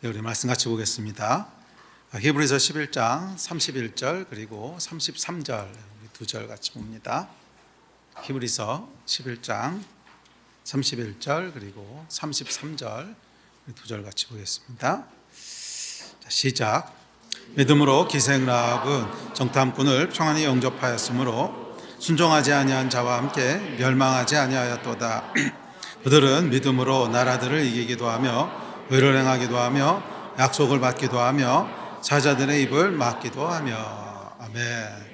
우리 말씀 같이 보겠습니다. 히브리서 11장 31절 그리고 33절 두 절 같이 봅니다. 히브리서 11장 31절 그리고 33절 두 절 같이 보겠습니다. 자, 시작. 믿음으로 기생 라합은 정탐꾼을 평안히 영접하였으므로 순종하지 아니한 자와 함께 멸망하지 아니하였도다. 그들은 믿음으로 나라들을 이기기도 하며 의를 행하기도 하며 약속을 받기도 하며 사자들의 입을 막기도 하며. 아멘.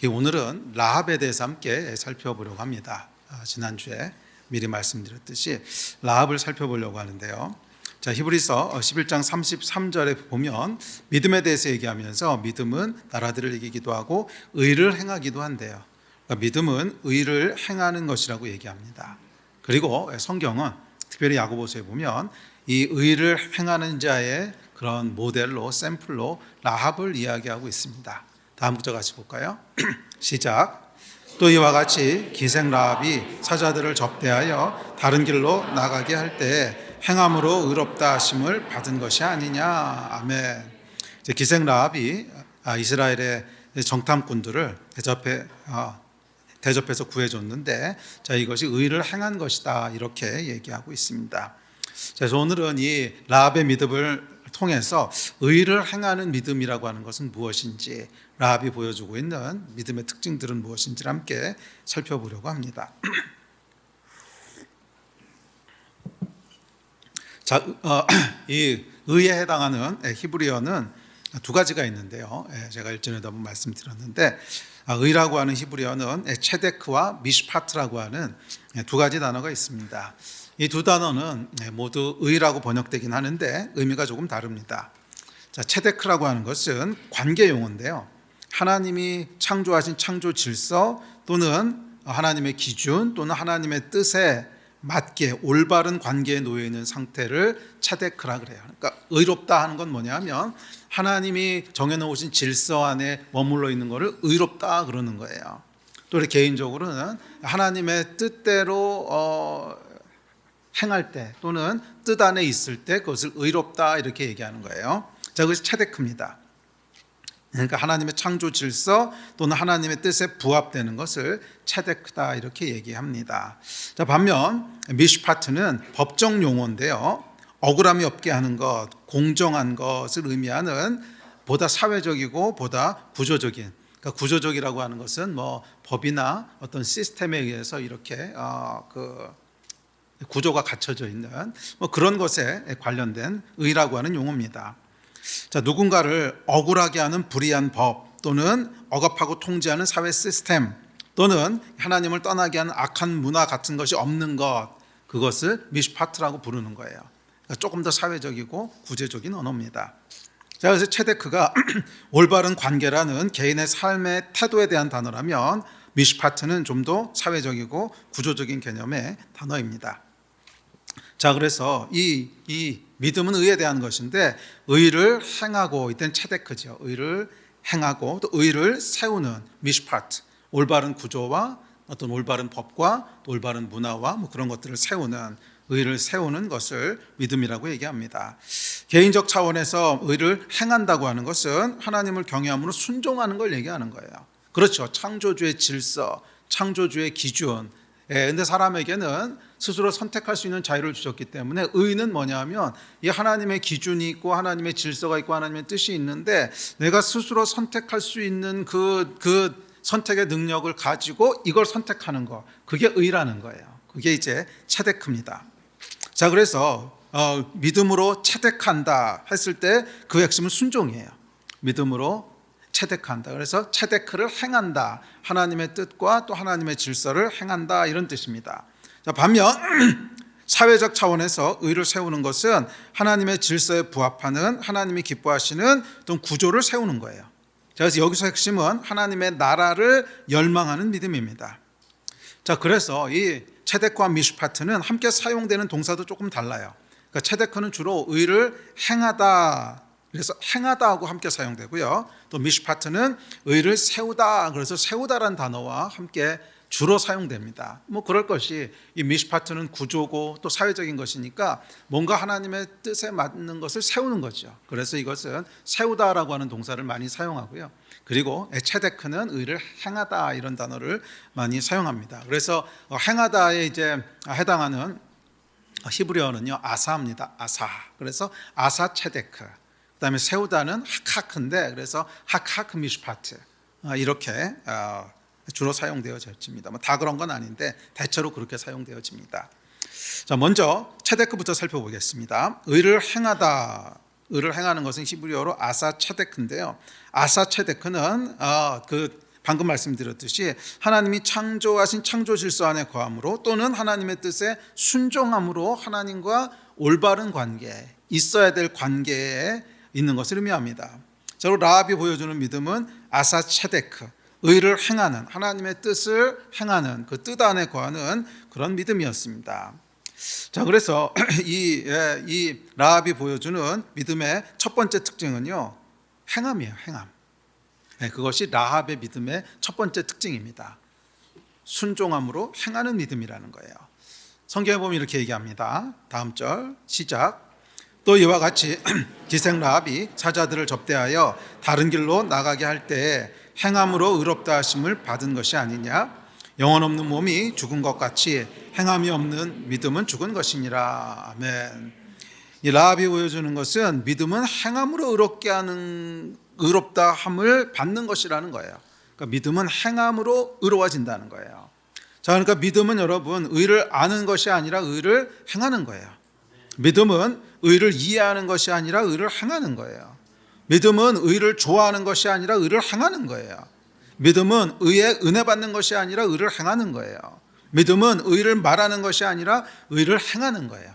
오늘은 라합에 대해서 함께 살펴보려고 합니다. 지난주에 미리 말씀드렸듯이 라합을 살펴보려고 하는데요. 자, 히브리서 11장 33절에 보면 믿음에 대해서 얘기하면서 믿음은 나라들을 이기기도 하고 의를 행하기도 한대요. 그러니까 믿음은 의를 행하는 것이라고 얘기합니다. 그리고 성경은 특별히 야고보서에 보면 이 의를 행하는 자의 그런 모델로 샘플로 라합을 이야기하고 있습니다. 다음 구절 같이 볼까요? 시작. 또 이와 같이 기생 라합이 사자들을 접대하여 다른 길로 나가게 할 때 행함으로 의롭다 하심을 받은 것이 아니냐. 아멘. 기생 라합이 이스라엘의 정탐꾼들을 대접해서 구해줬는데, 자, 이것이 의를 행한 것이다 이렇게 얘기하고 있습니다. 그래서 오늘은 이 라합의 믿음을 통해서 의를 행하는 믿음이라고 하는 것은 무엇인지, 라합이 보여주고 있는 믿음의 특징들은 무엇인지를 함께 살펴보려고 합니다. 자, 이 의에 해당하는 히브리어는 두 가지가 있는데요. 제가 일전에도 한번 말씀드렸는데, 의라고 하는 히브리어는 체데크와 미시파트라고 하는 두 가지 단어가 있습니다. 이 두 단어는 모두 의라고 번역되긴 하는데 의미가 조금 다릅니다. 자, 체데크라고 하는 것은 관계 용어인데요. 하나님이 창조하신 창조 질서 또는 하나님의 기준 또는 하나님의 뜻에 맞게 올바른 관계에 놓여 있는 상태를 체데크라 그래요. 그러니까 의롭다 하는 건 뭐냐면 하나님이 정해놓으신 질서 안에 머물러 있는 것을 의롭다 그러는 거예요. 또 우리 개인적으로는 하나님의 뜻대로 행할 때 또는 뜻 안에 있을 때 그것을 의롭다 이렇게 얘기하는 거예요. 자, 그것이 체데크입니다. 그러니까 하나님의 창조 질서 또는 하나님의 뜻에 부합되는 것을 체데크다 이렇게 얘기합니다. 자, 반면 미시파트는 법정 용어인데요. 억울함이 없게 하는 것, 공정한 것을 의미하는 보다 사회적이고 보다 구조적인, 그러니까 구조적이라고 하는 것은 뭐 법이나 어떤 시스템에 의해서 이렇게 구조가 갖춰져 있는 뭐 그런 것에 관련된 의라고 하는 용어입니다. 자, 누군가를 억울하게 하는 불의한 법 또는 억압하고 통제하는 사회 시스템 또는 하나님을 떠나게 하는 악한 문화 같은 것이 없는 것, 그것을 미시파트라고 부르는 거예요. 그러니까 조금 더 사회적이고 구체적인 언어입니다. 자, 그래서 체데크가 올바른 관계라는 개인의 삶의 태도에 대한 단어라면 미시파트는 좀 더 사회적이고 구조적인 개념의 단어입니다. 자, 그래서 이 믿음은 의에 대한 것인데 의를 행하고, 이때는 체데크죠. 의를 행하고 또 의를 세우는 미시파트, 올바른 구조와 어떤 올바른 법과 또 올바른 문화와 뭐 그런 것들을 세우는, 의를 세우는 것을 믿음이라고 얘기합니다. 개인적 차원에서 의를 행한다고 하는 것은 하나님을 경외함으로 순종하는 걸 얘기하는 거예요. 그렇죠. 창조주의 질서, 창조주의 기준. 근데 사람에게는 스스로 선택할 수 있는 자유를 주셨기 때문에 의는 뭐냐면 이 하나님의 기준이 있고 하나님의 질서가 있고 하나님의 뜻이 있는데 내가 스스로 선택할 수 있는 그 선택의 능력을 가지고 이걸 선택하는 거, 그게 의라는 거예요. 그게 이제 체데크입니다. 자, 그래서 믿음으로 체데크한다 했을 때 그 핵심은 순종이에요. 믿음으로 체데크한다. 그래서 체데크를 행한다. 하나님의 뜻과 또 하나님의 질서를 행한다, 이런 뜻입니다. 자, 반면 사회적 차원에서 의를 세우는 것은 하나님의 질서에 부합하는, 하나님이 기뻐하시는 어떤 구조를 세우는 거예요. 자, 그래서 여기서 핵심은 하나님의 나라를 열망하는 믿음입니다. 자, 그래서 이 체데크와 미시파트는 함께 사용되는 동사도 조금 달라요. 그러니까 체데크는 주로 의를 행하다, 그래서 행하다하고 함께 사용되고요. 또 미시파트는 의를 세우다, 그래서 세우다라는 단어와 함께 주로 사용됩니다. 뭐 그럴 것이 이 미슈파트는 구조고 또 사회적인 것이니까 뭔가 하나님의 뜻에 맞는 것을 세우는 거죠. 그래서 이것은 세우다라고 하는 동사를 많이 사용하고요. 그리고 체데크는 의를 행하다 이런 단어를 많이 사용합니다. 그래서 행하다에 이제 해당하는 히브리어는요 아사입니다. 아사. 그래서 아사 체데크. 그다음에 세우다는 하카크인데 그래서 하카크 미슈파트 이렇게 주로 사용되어집니다. 뭐 다 그런 건 아닌데 대체로 그렇게 사용되어집니다. 자, 먼저 체데크부터 살펴보겠습니다. 의를 행하다, 의를 행하는 것은 히브리어로 아사 체데크인데요. 아사 체데크는 방금 말씀드렸듯이 하나님이 창조하신 창조 질서 안에 거함으로 또는 하나님의 뜻에 순종함으로 하나님과 올바른 관계, 있어야 될 관계에 있는 것을 의미합니다. 자, 라합이 보여주는 믿음은 아사 체데크, 의를 행하는, 하나님의 뜻을 행하는 그 뜻 안에 거하는 그런 믿음이었습니다. 자, 그래서 이 라합이 보여주는 믿음의 첫 번째 특징은요 행함이에요. 행함. 그것이 라합의 믿음의 첫 번째 특징입니다. 순종함으로 행하는 믿음이라는 거예요. 성경에 보면 이렇게 얘기합니다. 다음 절 시작. 또 이와 같이 기생 라합이 사자들을 접대하여 다른 길로 나가게 할 때에 행함으로 의롭다 하심을 받은 것이 아니냐. 영혼 없는 몸이 죽은 것 같이 행함이 없는 믿음은 죽은 것이니라. 아멘. 이 라합이 보여주는 것은 믿음은 행함으로 의롭다 함을 받는 것이라는 거예요. 그러니까 믿음은 행함으로 의로워진다는 거예요. 자, 그러니까 믿음은 여러분 의를 아는 것이 아니라 의를 행하는 거예요. 믿음은 의를 이해하는 것이 아니라 의를 행하는 거예요. 믿음은 의를 좋아하는 것이 아니라 의를 행하는 거예요. 믿음은 의에 은혜 받는 것이 아니라 의를 행하는 거예요. 믿음은 의를 말하는 것이 아니라 의를 행하는 거예요.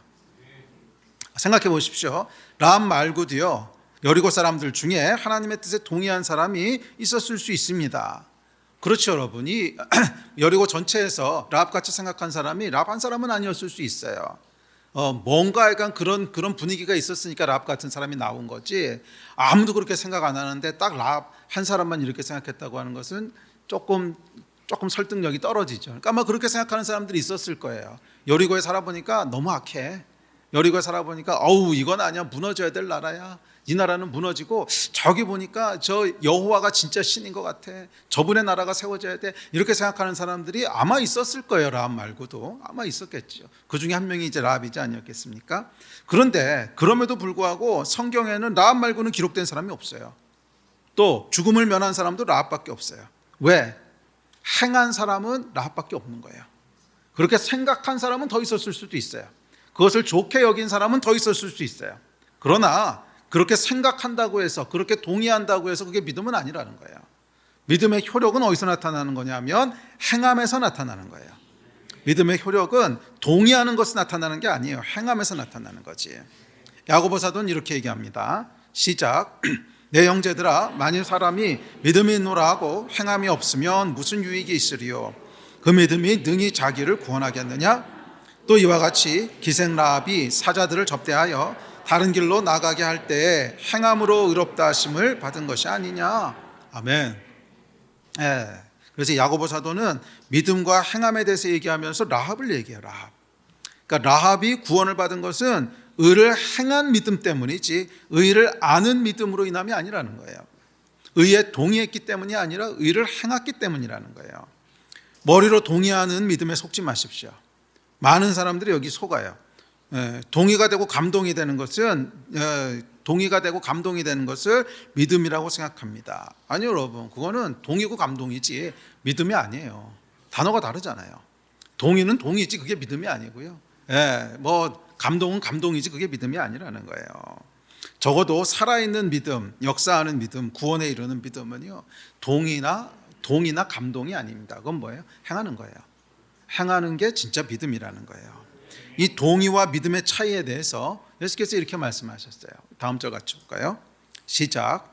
생각해 보십시오. 라합 말고도요 여리고 사람들 중에 하나님의 뜻에 동의한 사람이 있었을 수 있습니다. 그렇죠, 여러분. 이 여리고 전체에서 라합같이 생각한 사람이 라합 한 사람은 아니었을 수 있어요. 뭔가 약간 그런 분위기가 있었으니까 라합 같은 사람이 나온 거지 아무도 그렇게 생각 안 하는데 딱 라합 한 사람만 이렇게 생각했다고 하는 것은 조금 설득력이 떨어지죠. 그러니까 아마 그렇게 생각하는 사람들이 있었을 거예요. 여리고에 살아보니까 너무 악해. 여리고에 살아보니까 이건 아니야. 무너져야 될 나라야. 이 나라는 무너지고 저기 보니까 저 여호와가 진짜 신인 것 같아. 저분의 나라가 세워져야 돼. 이렇게 생각하는 사람들이 아마 있었을 거예요. 라합 말고도 아마 있었겠죠. 그 중에 한 명이 이제 라합이지 아니었겠습니까? 그런데 그럼에도 불구하고 성경에는 라합 말고는 기록된 사람이 없어요. 또 죽음을 면한 사람도 라합밖에 없어요. 왜? 행한 사람은 라합밖에 없는 거예요. 그렇게 생각한 사람은 더 있었을 수도 있어요. 그것을 좋게 여긴 사람은 더 있었을 수 있어요. 그러나 그렇게 생각한다고 해서 그렇게 동의한다고 해서 그게 믿음은 아니라는 거예요. 믿음의 효력은 어디서 나타나는 거냐면 행함에서 나타나는 거예요. 믿음의 효력은 동의하는 것에 나타나는 게 아니에요. 행함에서 나타나는 거지. 야고보 사도는 이렇게 얘기합니다. 시작. 내 형제들아 만일 사람이 믿음이 있노라 하고 행함이 없으면 무슨 유익이 있으리요. 그 믿음이 능히 자기를 구원하겠느냐. 또 이와 같이 기생 라합이 사자들을 접대하여 다른 길로 나가게 할 때에 행함으로 의롭다 하심을 받은 것이 아니냐. 아멘. 그래서 야고보 사도는 믿음과 행함에 대해서 얘기하면서 라합을 얘기해요. 라합. 그러니까 라합이 구원을 받은 것은 의를 행한 믿음 때문이지 의를 아는 믿음으로 인함이 아니라는 거예요. 의에 동의했기 때문이 아니라 의를 행했기 때문이라는 거예요. 머리로 동의하는 믿음에 속지 마십시오. 많은 사람들이 여기 속아요. 동의가 되고 감동이 되는 것은 믿음이라고 생각합니다. 아니요, 여러분. 그거는 동의고 감동이지 믿음이 아니에요. 단어가 다르잖아요. 동의는 동의지 그게 믿음이 아니고요. 감동은 감동이지 그게 믿음이 아니라는 거예요. 적어도 살아있는 믿음, 역사하는 믿음, 구원에 이르는 믿음은요 동의나 감동이 아닙니다. 그건 뭐예요? 행하는 거예요. 행하는 게 진짜 믿음이라는 거예요. 이 동의와 믿음의 차이에 대해서 예수께서 이렇게 말씀하셨어요. 다음 절 같이 볼까요? 시작.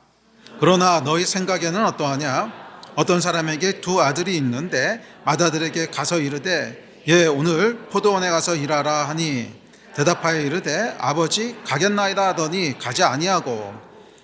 그러나 너희 생각에는 어떠하냐? 어떤 사람에게 두 아들이 있는데 맏아들에게 가서 이르되 오늘 포도원에 가서 일하라 하니 대답하여 이르되 아버지 가겠나이다 하더니 가지 아니하고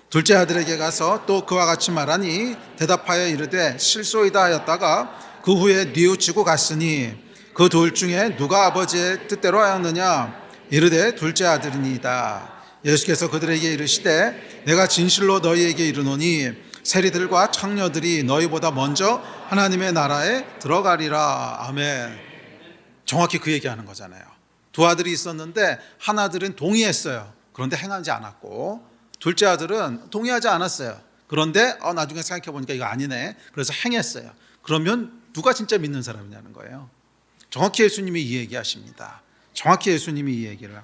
둘째 아들에게 가서 또 그와 같이 말하니 대답하여 이르되 실소이다 하였다가 그 후에 뉘우치고 갔으니 그 둘 중에 누가 아버지의 뜻대로 하였느냐? 이르되 둘째 아들이니이다. 예수께서 그들에게 이르시되 내가 진실로 너희에게 이르노니 세리들과 청녀들이 너희보다 먼저 하나님의 나라에 들어가리라. 아멘. 정확히 그 얘기하는 거잖아요. 두 아들이 있었는데 한 아들은 동의했어요. 그런데 행하지 않았고, 둘째 아들은 동의하지 않았어요. 그런데 나중에 생각해 보니까 이거 아니네. 그래서 행했어요. 그러면 누가 진짜 믿는 사람이냐는 거예요. 정확히 예수님이 이 얘기하십니다. 정확히 예수님이 이 얘기를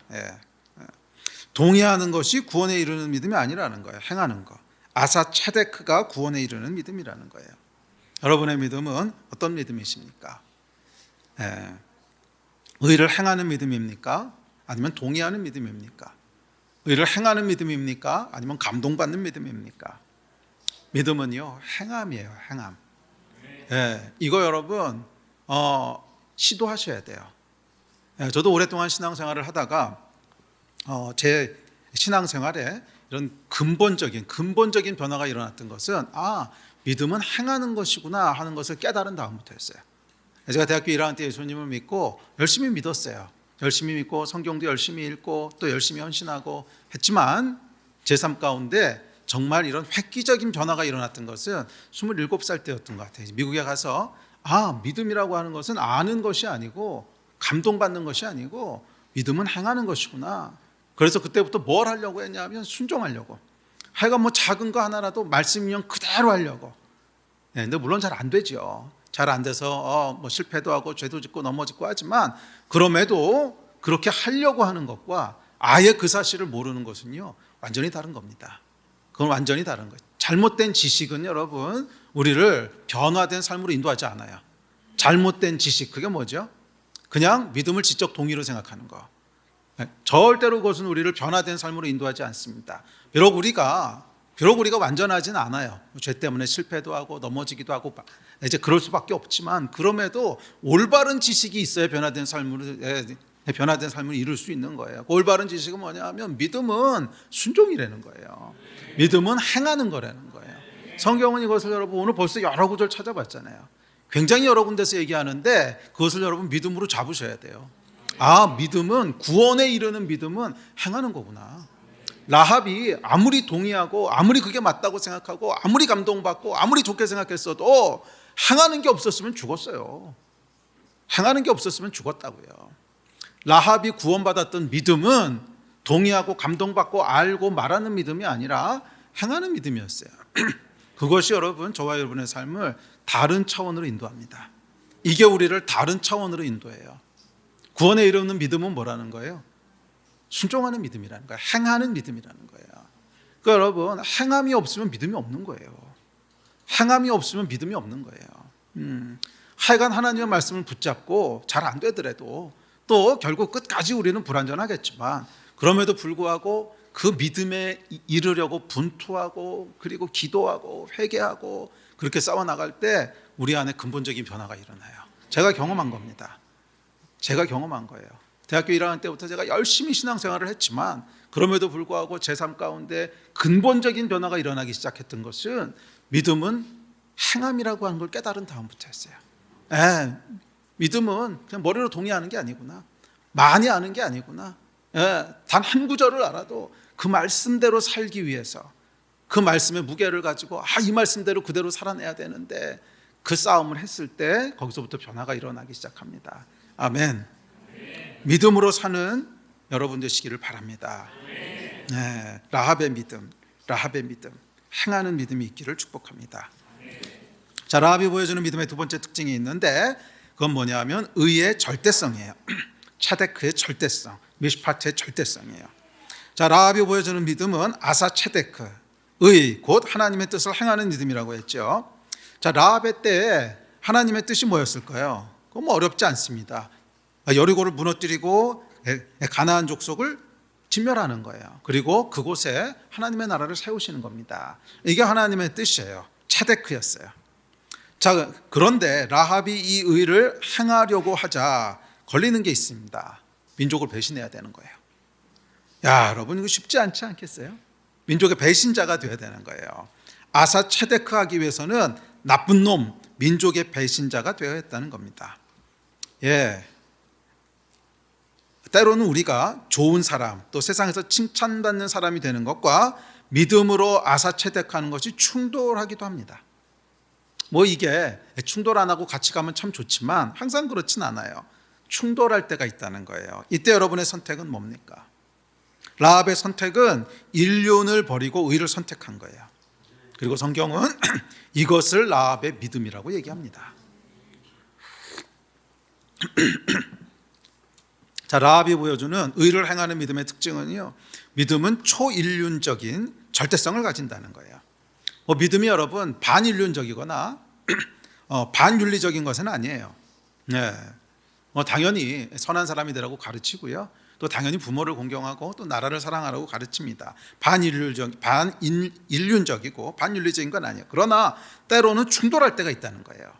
동의하는 것이 구원에 이르는 믿음이 아니라는 거예요. 행하는 거. 아사 체데크가 구원에 이르는 믿음이라는 거예요. 여러분의 믿음은 어떤 믿음이십니까? 의를 행하는 믿음입니까? 아니면 동의하는 믿음입니까? 의를 행하는 믿음입니까? 아니면 감동받는 믿음입니까? 믿음은요, 행함이에요. 행함. 이거 여러분 시도하셔야 돼요. 저도 오랫동안 신앙생활을 하다가 제 신앙생활에 이런 근본적인 변화가 일어났던 것은 믿음은 행하는 것이구나 하는 것을 깨달은 다음부터였어요. 제가 대학교 1학년 때 예수님을 믿고 열심히 믿었어요. 열심히 믿고 성경도 열심히 읽고 또 열심히 헌신하고 했지만 제 삶 가운데 정말 이런 획기적인 변화가 일어났던 것은 27살 때였던 것 같아요. 미국에 가서 믿음이라고 하는 것은 아는 것이 아니고 감동받는 것이 아니고 믿음은 행하는 것이구나. 그래서 그때부터 뭘 하려고 했냐면 순종하려고. 하여간 뭐 작은 거 하나라도 말씀이면 그대로 하려고. 근데 물론 잘 안 되죠. 잘 안 돼서 뭐 실패도 하고 죄도 짓고 넘어지고 하지만 그럼에도 그렇게 하려고 하는 것과 아예 그 사실을 모르는 것은요 완전히 다른 겁니다. 그건 완전히 다른 거예요. 잘못된 지식은 여러분 우리를 변화된 삶으로 인도하지 않아요. 잘못된 지식 그게 뭐죠? 그냥 믿음을 지적 동의로 생각하는 거. 절대로 그것은 우리를 변화된 삶으로 인도하지 않습니다. 비록 우리가 완전하진 않아요. 죄 때문에 실패도 하고 넘어지기도 하고 이제 그럴 수밖에 없지만 그럼에도 올바른 지식이 있어야 변화된 삶을 이룰 수 있는 거예요. 그 올바른 지식은 뭐냐면 믿음은 순종이라는 거예요. 믿음은 행하는 거라는 거예요. 성경은 이것을 여러분 오늘 벌써 여러 구절 찾아봤잖아요. 굉장히 여러 군데서 얘기하는데 그것을 여러분 믿음으로 잡으셔야 돼요. 믿음은 구원에 이르는 믿음은 행하는 거구나. 라합이 아무리 동의하고 아무리 그게 맞다고 생각하고 아무리 감동받고 아무리 좋게 생각했어도 행하는 게 없었으면 죽었어요. 행하는 게 없었으면 죽었다고요. 라합이 구원받았던 믿음은 동의하고 감동받고 알고 말하는 믿음이 아니라 행하는 믿음이었어요. 그것이 여러분 저와 여러분의 삶을 다른 차원으로 인도합니다. 이게 우리를 다른 차원으로 인도해요. 구원에 이르는 믿음은 뭐라는 거예요? 순종하는 믿음이라는 거예요. 행하는 믿음이라는 거예요. 그러니까 여러분 행함이 없으면 믿음이 없는 거예요. 행함이 없으면 믿음이 없는 거예요. 하여간 하나님의 말씀을 붙잡고 잘 안 되더라도 또 결국 끝까지 우리는 불완전하겠지만 그럼에도 불구하고 그 믿음에 이르려고 분투하고 그리고 기도하고 회개하고 그렇게 싸워나갈 때 우리 안에 근본적인 변화가 일어나요. 제가 경험한 겁니다. 제가 경험한 거예요. 대학교 1학년 때부터 제가 열심히 신앙생활을 했지만 그럼에도 불구하고 제 삶 가운데 근본적인 변화가 일어나기 시작했던 것은 믿음은 행함이라고 하는 걸 깨달은 다음부터였어요. 믿음은 그냥 머리로 동의하는 게 아니구나. 많이 아는 게 아니구나. 단 한 구절을 알아도 그 말씀대로 살기 위해서 그 말씀의 무게를 가지고 이 말씀대로 그대로 살아내야 되는데 그 싸움을 했을 때 거기서부터 변화가 일어나기 시작합니다. 아멘. 믿음으로 사는 여러분 되시기를 바랍니다. 라합의 믿음, 행하는 믿음이 있기를 축복합니다. 자, 라합이 보여주는 믿음의 두 번째 특징이 있는데 그건 뭐냐면 의의 절대성이에요. 체데크의 절대성, 미시파트의 절대성이에요. 자, 라합이 보여주는 믿음은 아사 체데크, 의, 곧 하나님의 뜻을 행하는 믿음이라고 했죠. 자, 라합의 때에 하나님의 뜻이 뭐였을까요? 그건 뭐 어렵지 않습니다. 여리고를 무너뜨리고 가나안 족속을 진멸하는 거예요. 그리고 그곳에 하나님의 나라를 세우시는 겁니다. 이게 하나님의 뜻이에요. 체데크였어요. 자, 그런데 라합이 이 의를 행하려고 하자 걸리는 게 있습니다. 민족을 배신해야 되는 거예요. 여러분 이거 쉽지 않지 않겠어요? 민족의 배신자가 되어야 되는 거예요. 아사 체데크 하기 위해서는 나쁜 놈, 민족의 배신자가 되어야 했다는 겁니다. 예. 때로는 우리가 좋은 사람, 또 세상에서 칭찬받는 사람이 되는 것과 믿음으로 아사체득하는 것이 충돌하기도 합니다. 뭐 이게 충돌 안 하고 같이 가면 참 좋지만 항상 그렇진 않아요. 충돌할 때가 있다는 거예요. 이때 여러분의 선택은 뭡니까? 라합의 선택은 인륜을 버리고 의를 선택한 거예요. 그리고 성경은 이것을 라합의 믿음이라고 얘기합니다. 자, 라합이 보여주는 의를 행하는 믿음의 특징은요, 믿음은 초인륜적인 절대성을 가진다는 거예요. 믿음이 여러분 반인륜적이거나 반윤리적인 것은 아니에요. 네. 당연히 선한 사람이 되라고 가르치고요, 또 당연히 부모를 공경하고 또 나라를 사랑하라고 가르칩니다. 반인륜적이고 반윤리적인 건 아니에요. 그러나 때로는 충돌할 때가 있다는 거예요.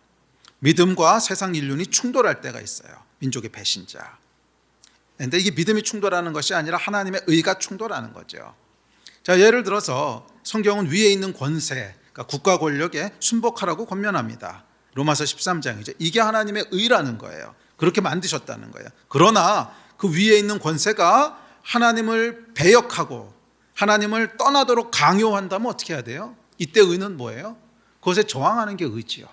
믿음과 세상 인륜이 충돌할 때가 있어요. 민족의 배신자. 그런데 이게 믿음이 충돌하는 것이 아니라 하나님의 의가 충돌하는 거죠. 자, 예를 들어서 성경은 위에 있는 권세, 그러니까 국가 권력에 순복하라고 권면합니다. 로마서 13장이죠. 이게 하나님의 의라는 거예요. 그렇게 만드셨다는 거예요. 그러나 그 위에 있는 권세가 하나님을 배역하고 하나님을 떠나도록 강요한다면 어떻게 해야 돼요? 이때 의는 뭐예요? 그것에 저항하는 게 의지요.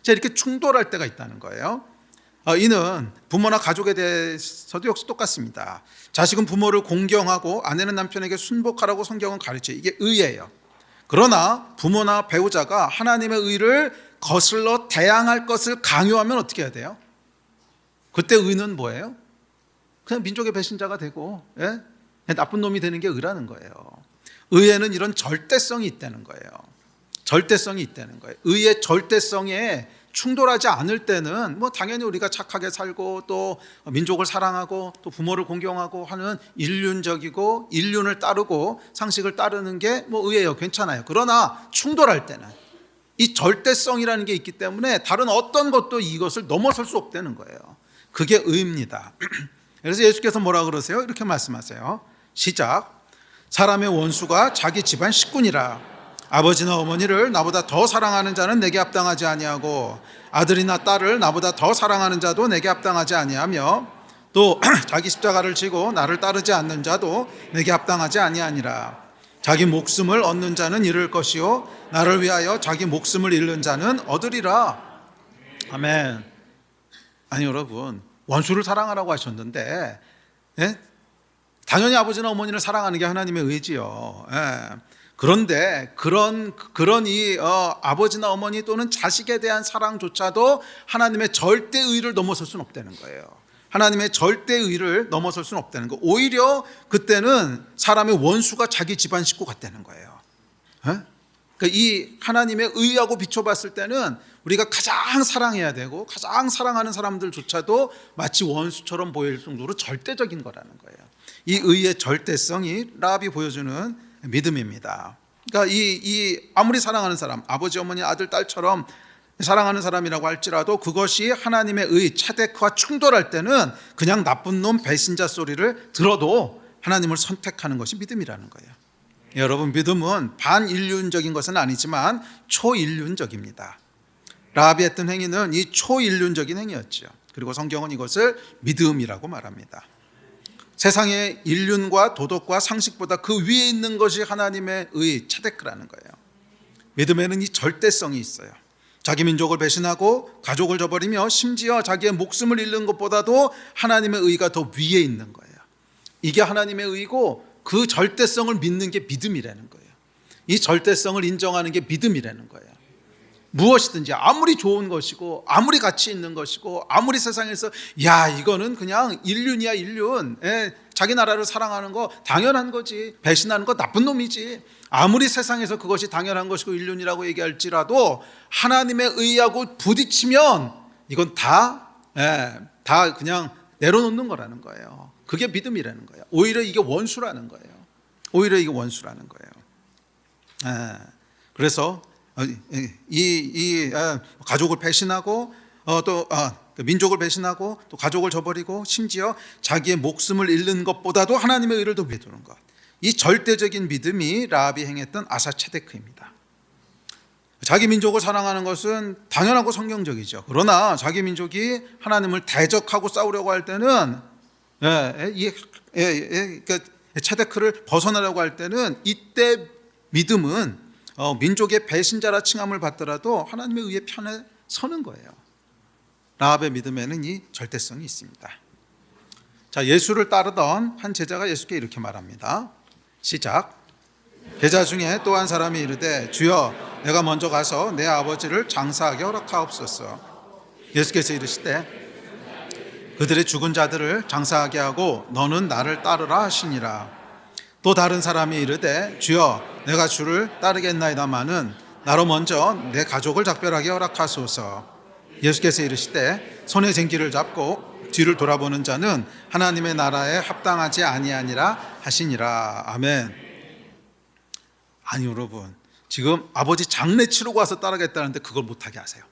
자, 이렇게 충돌할 때가 있다는 거예요. 이는 부모나 가족에 대해서도 역시 똑같습니다. 자식은 부모를 공경하고 아내는 남편에게 순복하라고 성경은 가르쳐요. 이게 의예요. 그러나 부모나 배우자가 하나님의 의를 거슬러 대항할 것을 강요하면 어떻게 해야 돼요? 그때 의는 뭐예요? 그냥 민족의 배신자가 되고, 예? 나쁜 놈이 되는 게 의라는 거예요. 의에는 이런 절대성이 있다는 거예요. 절대성이 있다는 거예요. 의의 절대성에 충돌하지 않을 때는 당연히 우리가 착하게 살고 또 민족을 사랑하고 또 부모를 공경하고 하는 인륜적이고 인륜을 따르고 상식을 따르는 게 의예요. 괜찮아요. 그러나 충돌할 때는 이 절대성이라는 게 있기 때문에 다른 어떤 것도 이것을 넘어설 수 없다는 거예요. 그게 의입니다. 그래서 예수께서 뭐라 그러세요? 이렇게 말씀하세요. 시작. 사람의 원수가 자기 집안 식구니라. 아버지나 어머니를 나보다 더 사랑하는 자는 내게 합당하지 아니하고 아들이나 딸을 나보다 더 사랑하는 자도 내게 합당하지 아니하며 또 자기 십자가를 지고 나를 따르지 않는 자도 내게 합당하지 아니하니라. 자기 목숨을 얻는 자는 잃을 것이요 나를 위하여 자기 목숨을 잃는 자는 얻으리라. 아멘. 아니 여러분, 원수를 사랑하라고 하셨는데, 예? 당연히 아버지나 어머니를 사랑하는 게 하나님의 의지요. 예. 그런데 그런 이 아버지나 어머니 또는 자식에 대한 사랑조차도 하나님의 절대 의를 넘어설 수는 없다는 거예요. 하나님의 절대 의를 넘어설 수는 없다는 거. 오히려 그때는 사람의 원수가 자기 집안 식구 같다는 거예요. 그러니까 이 하나님의 의하고 비춰봤을 때는 우리가 가장 사랑해야 되고 가장 사랑하는 사람들조차도 마치 원수처럼 보일 정도로 절대적인 거라는 거예요. 이 의의 절대성이 라합이 보여주는 믿음입니다. 그러니까 이 아무리 사랑하는 사람, 아버지, 어머니, 아들, 딸처럼 사랑하는 사람이라고 할지라도 그것이 하나님의 의, 차덱과 충돌할 때는 그냥 나쁜 놈 배신자 소리를 들어도 하나님을 선택하는 것이 믿음이라는 거예요. 여러분, 믿음은 반인륜적인 것은 아니지만 초인륜적입니다. 라합이 했던 행위는 이 초인륜적인 행위였죠. 그리고 성경은 이것을 믿음이라고 말합니다. 세상의 인륜과 도덕과 상식보다 그 위에 있는 것이 하나님의 의, 차데크라는 거예요. 믿음에는 이 절대성이 있어요. 자기 민족을 배신하고 가족을 저버리며 심지어 자기의 목숨을 잃는 것보다도 하나님의 의가 더 위에 있는 거예요. 이게 하나님의 의고 그 절대성을 믿는 게 믿음이라는 거예요. 이 절대성을 인정하는 게 믿음이라는 거예요. 무엇이든지 아무리 좋은 것이고 아무리 가치 있는 것이고 아무리 세상에서 야 이거는 그냥 인륜이야 인륜, 자기 나라를 사랑하는 거 당연한 거지, 배신하는 거 나쁜 놈이지, 아무리 세상에서 그것이 당연한 것이고 인륜이라고 얘기할지라도 하나님의 의하고 부딪히면 이건 다 그냥 내려놓는 거라는 거예요. 그게 믿음이라는 거예요. 오히려 이게 원수라는 거예요. 오히려 이게 원수라는 거예요. 그래서 이 가족을 배신하고 또 민족을 배신하고 또 가족을 저버리고 심지어 자기의 목숨을 잃는 것보다도 하나님의 의를 더 위에 두는 것, 이 절대적인 믿음이 라합이 행했던 아사체데크입니다. 자기 민족을 사랑하는 것은 당연하고 성경적이죠. 그러나 자기 민족이 하나님을 대적하고 싸우려고 할 때는 그러니까 체데크를 벗어나려고 할 때는 이때 믿음은 민족의 배신자라 칭함을 받더라도 하나님의 의의 편에 서는 거예요. 라합의 믿음에는 이 절대성이 있습니다. 자, 예수를 따르던 한 제자가 예수께 이렇게 말합니다. 시작. 제자 중에 또 한 사람이 이르되 주여 내가 먼저 가서 내 아버지를 장사하게 허락하옵소서. 예수께서 이르시되 그들의 죽은 자들을 장사하게 하고 너는 나를 따르라 하시니라. 또 다른 사람이 이르되 주여 내가 주를 따르겠나이다마는 나로 먼저 내 가족을 작별하게 허락하소서. 예수께서 이르시되 손에 쟁기를 잡고 뒤를 돌아보는 자는 하나님의 나라에 합당하지 아니하니라 하시니라. 아멘. 아니 여러분, 지금 아버지 장례 치르고 와서 따르겠다는데 그걸 못하게 하세요.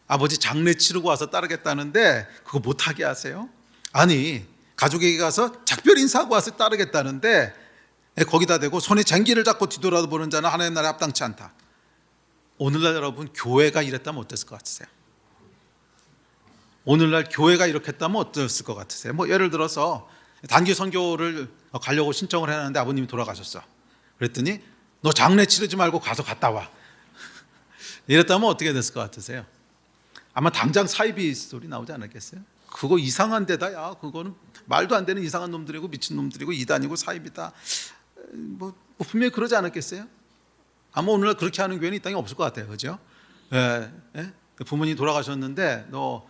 아버지 장례 치르고 와서 따르겠다는데 그거 못하게 하세요? 아니 가족에게 가서 작별 인사하고 와서 따르겠다는데 거기다 대고 손에 쟁기를 잡고 뒤돌아보는 자는 하나님 나라에 합당치 않다. 오늘날 여러분 교회가 이랬다면 어땠을 것 같으세요? 오늘날 교회가 이렇게 했다면 어땠을 것 같으세요? 뭐 예를 들어서 단기 선교를 가려고 신청을 해놨는데 아버님이 돌아가셨어. 그랬더니 너 장례 치르지 말고 가서 갔다 와. 이랬다면 어떻게 됐을 것 같으세요? 아마 당장 사이비 소리 나오지 않았겠어요? 그거 이상한 데다. 야 그거는 말도 안 되는 이상한 놈들이고 미친 놈들이고 이단이고 사이비다. 뭐 분명히 그러지 않았겠어요? 아마 오늘날 그렇게 하는 교회는 이 땅에 없을 것 같아요. 그죠? 부모님 돌아가셨는데 너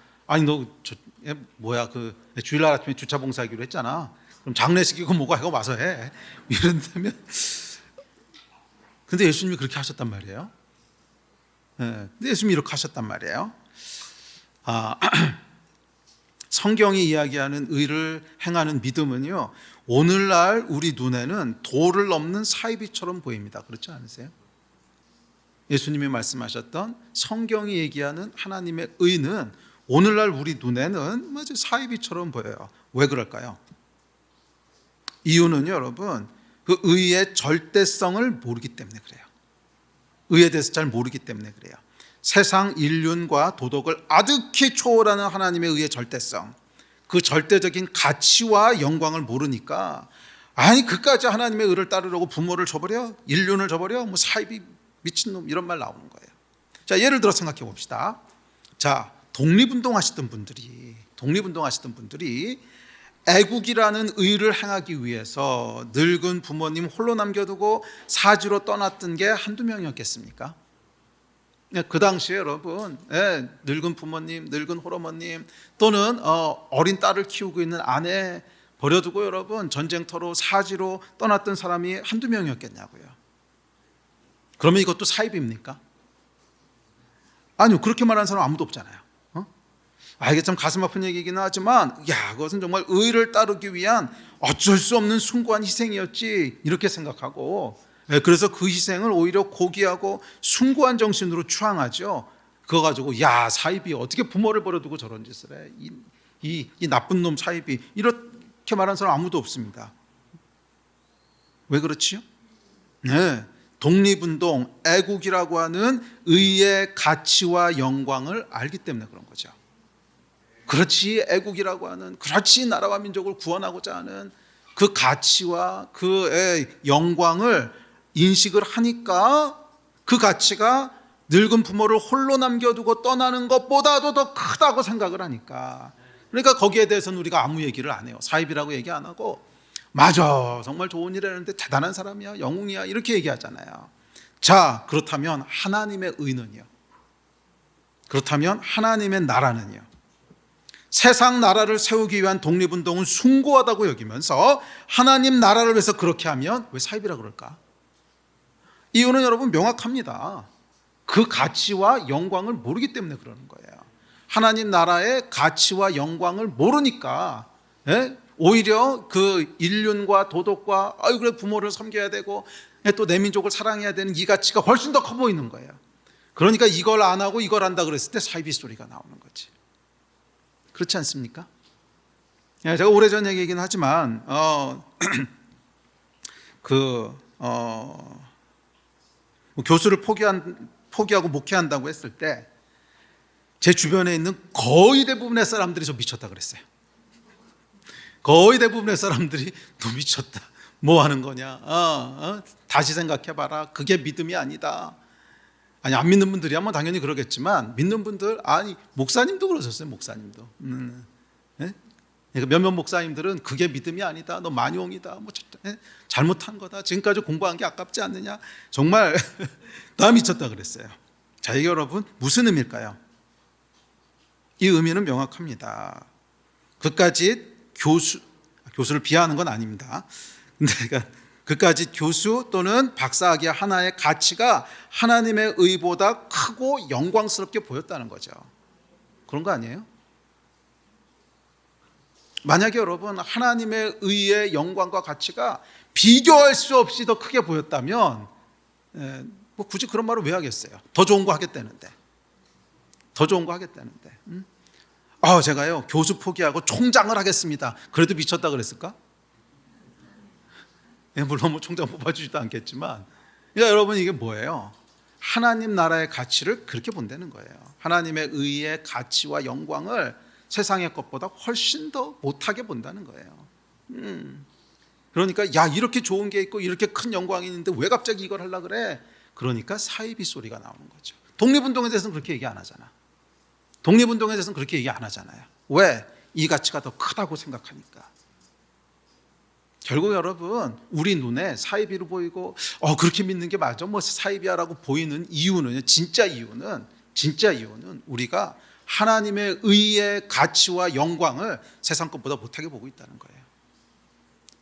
뭐야 그 주일날 아침에 주차 봉사하기로 했잖아. 그럼 장례식이고 뭐가 이거 와서 해. 이런다면 근데 예수님이 그렇게 하셨단 말이에요. 근데 예수님이 이렇게 하셨단 말이에요. 성경이 이야기하는 의를 행하는 믿음은요, 오늘날 우리 눈에는 도를 넘는 사이비처럼 보입니다. 그렇지 않으세요? 예수님이 말씀하셨던 성경이 얘기하는 하나님의 의는 오늘날 우리 눈에는 마치 사이비처럼 보여요. 왜 그럴까요? 이유는 여러분 그 의의 절대성을 모르기 때문에 그래요. 의에 대해서 잘 모르기 때문에 그래요. 세상 인륜과 도덕을 아득히 초월하는 하나님의 의의 절대성, 그 절대적인 가치와 영광을 모르니까 아니 그까지 하나님의 의를 따르려고 부모를 줘버려, 인륜을 줘버려, 뭐 사이비 미친놈 이런 말 나오는 거예요. 자, 예를 들어 생각해 봅시다. 자, 독립운동 하시던 분들이 애국이라는 의를 행하기 위해서 늙은 부모님 홀로 남겨두고 사지로 떠났던 게 한두 명이었겠습니까? 그 당시에 여러분 늙은 부모님, 늙은 홀어머님 또는 어린 딸을 키우고 있는 아내 버려두고 여러분 전쟁터로 사지로 떠났던 사람이 한두 명이었겠냐고요. 그러면 이것도 사입입니까? 아니요, 그렇게 말하는 사람 아무도 없잖아요. 이게 참 가슴 아픈 얘기이긴 하지만 그것은 정말 의를 따르기 위한 어쩔 수 없는 숭고한 희생이었지 이렇게 생각하고, 그래서 그 희생을 오히려 고귀하고 숭고한 정신으로 추앙하죠. 그거 가지고 사입이 어떻게 부모를 버려두고 저런 짓을 해, 이 나쁜 놈 사입이, 이렇게 말하는 사람 아무도 없습니다. 왜 그렇지요? 독립운동, 애국이라고 하는 의의 가치와 영광을 알기 때문에 그런 거죠. 그렇지 애국이라고 하는, 그렇지 나라와 민족을 구원하고자 하는 그 가치와 그 영광을 인식을 하니까 그 가치가 늙은 부모를 홀로 남겨두고 떠나는 것보다도 더 크다고 생각을 하니까, 그러니까 거기에 대해서는 우리가 아무 얘기를 안 해요. 사입이라고 얘기 안 하고 맞아 정말 좋은 일 했는데 대단한 사람이야, 영웅이야 이렇게 얘기하잖아요. 자, 그렇다면 하나님의 의는요? 그렇다면 하나님의 나라는요? 세상 나라를 세우기 위한 독립운동은 숭고하다고 여기면서 하나님 나라를 위해서 그렇게 하면 왜 사입이라 그럴까? 이유는 여러분 명확합니다. 그 가치와 영광을 모르기 때문에 그러는 거예요. 하나님 나라의 가치와 영광을 모르니까 오히려 그 인륜과 도덕과 그래 부모를 섬겨야 되고 또 내 민족을 사랑해야 되는 이 가치가 훨씬 더 커 보이는 거예요. 그러니까 이걸 안 하고 이걸 한다 그랬을 때 사이비 소리가 나오는 거지. 그렇지 않습니까? 제가 오래전 얘기이긴 하지만 뭐 교수를 포기하고 목회한다고 했을 때 제 주변에 있는 거의 대부분의 사람들이 저 미쳤다 그랬어요. 거의 대부분의 사람들이 너 미쳤다. 뭐 하는 거냐? 다시 생각해봐라. 그게 믿음이 아니다. 아니, 안 믿는 분들이야 뭐 당연히 그러겠지만 믿는 분들, 아니 목사님도 그러셨어요. 목사님도. 예? 그러니까 몇몇 목사님들은 그게 믿음이 아니다. 너 만용이다. 뭐 잘못한 거다. 지금까지 공부한 게 아깝지 않느냐. 정말 나 미쳤다 그랬어요. 자, 이게 여러분 무슨 의미일까요? 이 의미는 명확합니다. 그까짓 교수를 비하하는 건 아닙니다. 근데 그러니까 그까짓 교수 또는 박사학위 하나의 가치가 하나님의 의보다 크고 영광스럽게 보였다는 거죠. 그런 거 아니에요? 만약에 여러분 하나님의 의의 영광과 가치가 비교할 수 없이 더 크게 보였다면 뭐 굳이 그런 말을 왜 하겠어요? 더 좋은 거 하겠다는데. 더 좋은 거 하겠다는데. 제가요 교수 포기하고 총장을 하겠습니다. 그래도 미쳤다 그랬을까? 물론 뭐 총장 뽑아주지도 않겠지만, 그러니까 여러분 이게 뭐예요? 하나님 나라의 가치를 그렇게 본다는 거예요. 하나님의 의의 가치와 영광을 세상의 것보다 훨씬 더 못하게 본다는 거예요. 그러니까 야, 이렇게 좋은 게 있고 이렇게 큰 영광이 있는데 왜 갑자기 이걸 하려고 그래? 그러니까 사이비 소리가 나오는 거죠. 독립운동에 대해서는 그렇게 얘기 안 하잖아. 독립운동에 대해서는 그렇게 얘기 안 하잖아요. 왜? 이 가치가 더 크다고 생각하니까. 결국 여러분 우리 눈에 사이비로 보이고 그렇게 믿는 게 맞아? 뭐 사이비야라고 보이는 이유는, 진짜 이유는 우리가 하나님의 의의 가치와 영광을 세상 것보다 못하게 보고 있다는 거예요.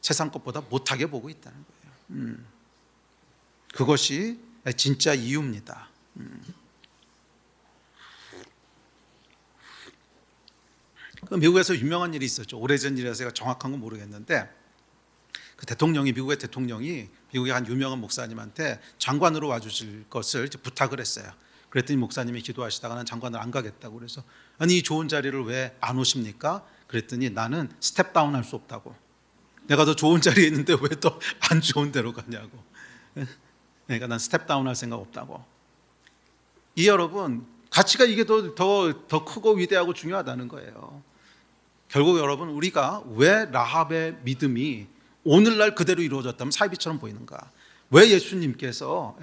세상 것보다 못하게 보고 있다는 거예요. 그것이 진짜 이유입니다. 미국에서 유명한 일이 있었죠. 오래전 일이라서 제가 정확한 건 모르겠는데, 미국의 대통령이 미국의 한 유명한 목사님한테 장관으로 와주실 것을 부탁을 했어요. 그랬더니 목사님이 기도하시다가는 장관을 안 가겠다고 그래서, 아니 이 좋은 자리를 왜 안 오십니까? 그랬더니 나는 스텝 다운 할 수 없다고. 내가 더 좋은 자리에 있는데 왜 더 안 좋은 데로 가냐고. 그러니까 난 스텝 다운 할 생각 없다고. 이 여러분 가치가 이게 더 크고 위대하고 중요하다는 거예요. 결국 여러분 우리가 왜 라합의 믿음이 오늘날 그대로 이루어졌다면 사이비처럼 보이는가? 왜 예수님께서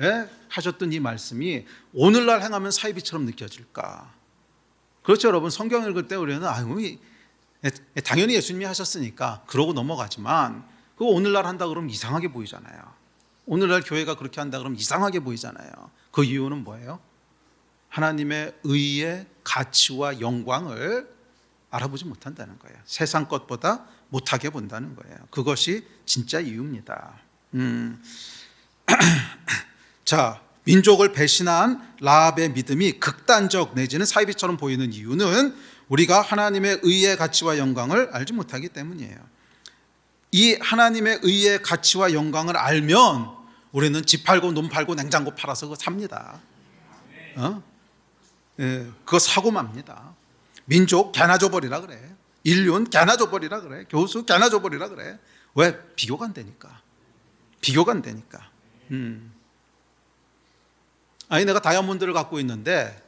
하셨던 이 말씀이 오늘날 행하면 사이비처럼 느껴질까? 그렇죠 여러분. 성경 읽을 때 우리는 당연히 예수님이 하셨으니까 그러고 넘어가지만, 그거 오늘날 한다 그러면 이상하게 보이잖아요. 오늘날 교회가 그렇게 한다 그러면 이상하게 보이잖아요. 그 이유는 뭐예요? 하나님의 의의 가치와 영광을 알아보지 못한다는 거예요. 세상 것보다 못하게 본다는 거예요. 그것이 진짜 이유입니다. 자, 민족을 배신한 라합의 믿음이 극단적 내지는 사이비처럼 보이는 이유는 우리가 하나님의 의의 가치와 영광을 알지 못하기 때문이에요. 이 하나님의 의의 가치와 영광을 알면 우리는 집 팔고 논 팔고 냉장고 팔아서 그거 삽니다. 그거 사고 맙니다. 민족 개나 줘버리라 그래. 인륜 개나 줘버리라 그래. 교수 개나 줘버리라 그래. 왜? 비교가 안 되니까. 아니 내가 다이아몬드를 갖고 있는데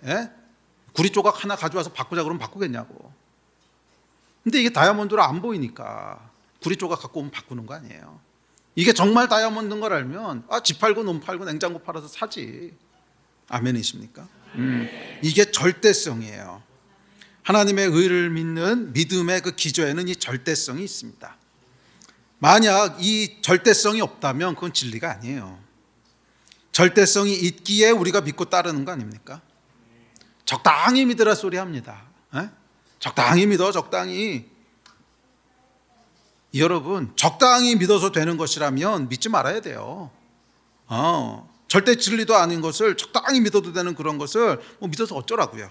구리 조각 하나 가져와서 바꾸자 그러면 바꾸겠냐고. 근데 이게 다이아몬드로 안 보이니까 구리 조각 갖고 오면 바꾸는 거 아니에요. 이게 정말 다이아몬드인 걸 알면 집 팔고 논 팔고 냉장고 팔아서 사지. 아멘이십니까? 이게 절대성이에요. 하나님의 의를 믿는 믿음의 그 기저에는 이 절대성이 있습니다. 만약 이 절대성이 없다면 그건 진리가 아니에요. 절대성이 있기에 우리가 믿고 따르는 거 아닙니까? 적당히 믿으라 소리 합니다. 적당히 믿어, 적당히. 여러분, 적당히 믿어서 되는 것이라면 믿지 말아야 돼요. 절대 진리도 아닌 것을 적당히 믿어도 되는 그런 것을 믿어서 어쩌라고요.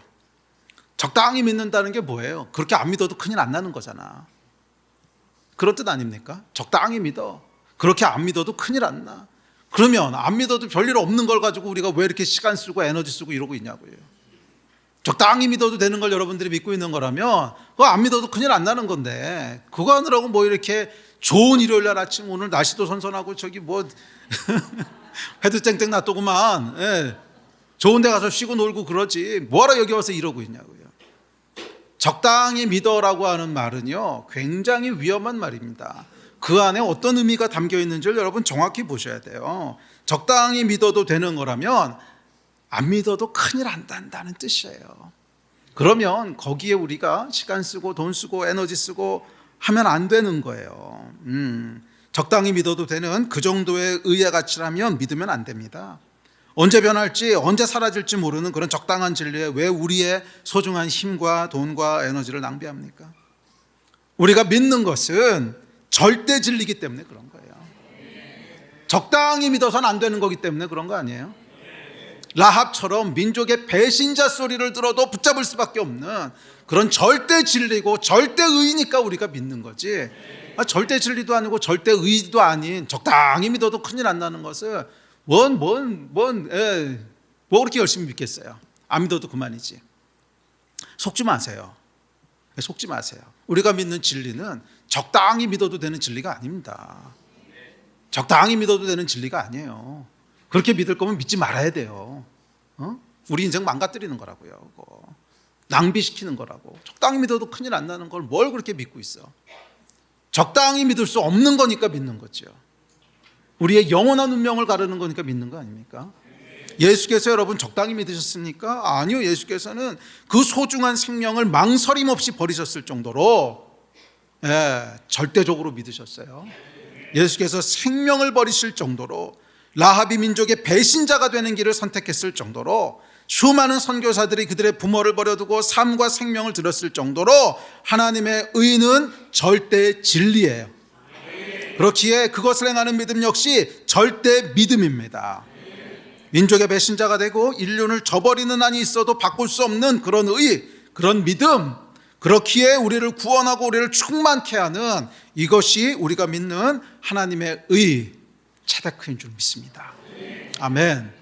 적당히 믿는다는 게 뭐예요? 그렇게 안 믿어도 큰일 안 나는 거잖아. 그런 뜻 아닙니까? 적당히 믿어. 그렇게 안 믿어도 큰일 안 나. 그러면 안 믿어도 별일 없는 걸 가지고 우리가 왜 이렇게 시간 쓰고 에너지 쓰고 이러고 있냐고요. 적당히 믿어도 되는 걸 여러분들이 믿고 있는 거라면 그거 안 믿어도 큰일 안 나는 건데, 그거 하느라고 뭐 이렇게 좋은 일요일 날 아침, 오늘 날씨도 선선하고 저기 뭐 해도 땡땡 놔두고만, 예. 좋은 데 가서 쉬고 놀고 그러지 뭐하러 여기 와서 이러고 있냐고요. 적당히 믿어라고 하는 말은요 굉장히 위험한 말입니다. 그 안에 어떤 의미가 담겨 있는지를 여러분 정확히 보셔야 돼요. 적당히 믿어도 되는 거라면 안 믿어도 큰일 안 난다는 뜻이에요. 그러면 거기에 우리가 시간 쓰고 돈 쓰고 에너지 쓰고 하면 안 되는 거예요. 적당히 믿어도 되는 그 정도의 의의 가치라면 믿으면 안 됩니다. 언제 변할지 언제 사라질지 모르는 그런 적당한 진리에 왜 우리의 소중한 힘과 돈과 에너지를 낭비합니까? 우리가 믿는 것은 절대 진리이기 때문에 그런 거예요. 적당히 믿어서는 안 되는 거기 때문에 그런 거 아니에요? 라합처럼 민족의 배신자 소리를 들어도 붙잡을 수밖에 없는 그런 절대 진리고 절대 의니까 우리가 믿는 거지, 절대 진리도 아니고 절대 의도 아닌 적당히 믿어도 큰일 안 나는 것을 뭐 그렇게 열심히 믿겠어요. 안 믿어도 그만이지. 속지 마세요. 속지 마세요. 우리가 믿는 진리는 적당히 믿어도 되는 진리가 아닙니다. 적당히 믿어도 되는 진리가 아니에요. 그렇게 믿을 거면 믿지 말아야 돼요. 우리 인생 망가뜨리는 거라고요. 그거. 낭비시키는 거라고. 적당히 믿어도 큰일 안 나는 걸 뭘 그렇게 믿고 있어. 적당히 믿을 수 없는 거니까 믿는 거죠. 우리의 영원한 운명을 가르는 거니까 믿는 거 아닙니까? 예수께서 여러분 적당히 믿으셨습니까? 아니요. 예수께서는 그 소중한 생명을 망설임 없이 버리셨을 정도로 절대적으로 믿으셨어요. 예수께서 생명을 버리실 정도로, 라합이 민족의 배신자가 되는 길을 선택했을 정도로, 수많은 선교사들이 그들의 부모를 버려두고 삶과 생명을 들였을 정도로 하나님의 의는 절대 진리예요. 그렇기에 그것을 행하는 믿음 역시 절대 믿음입니다. 민족의 배신자가 되고 인륜을 저버리는 한이 있어도 바꿀 수 없는 그런 의, 그런 믿음, 그렇기에 우리를 구원하고 우리를 충만케 하는 이것이 우리가 믿는 하나님의 의, 체데크인 줄 믿습니다. 아멘.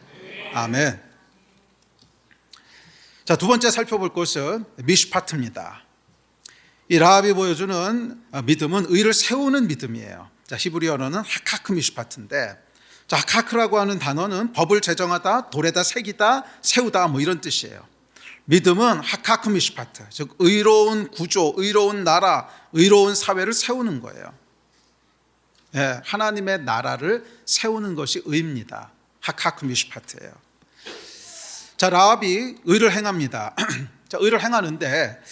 아멘. 자, 두 번째 살펴볼 것은 미슈파트입니다. 이 라합이 보여주는 믿음은 의를 세우는 믿음이에요. 자, 히브리어로는 하카크 미슈파트인데, 자, 하카크라고 하는 단어는 법을 제정하다, 돌에다 새기다, 세우다 뭐 이런 뜻이에요. 믿음은 하카크 미슈파트, 즉 의로운 구조, 의로운 나라, 의로운 사회를 세우는 거예요. 하나님의 나라를 세우는 것이 의입니다. 하카크 미슈파트예요. 자, 라합이 의를 행합니다. 자, 의를 행하는데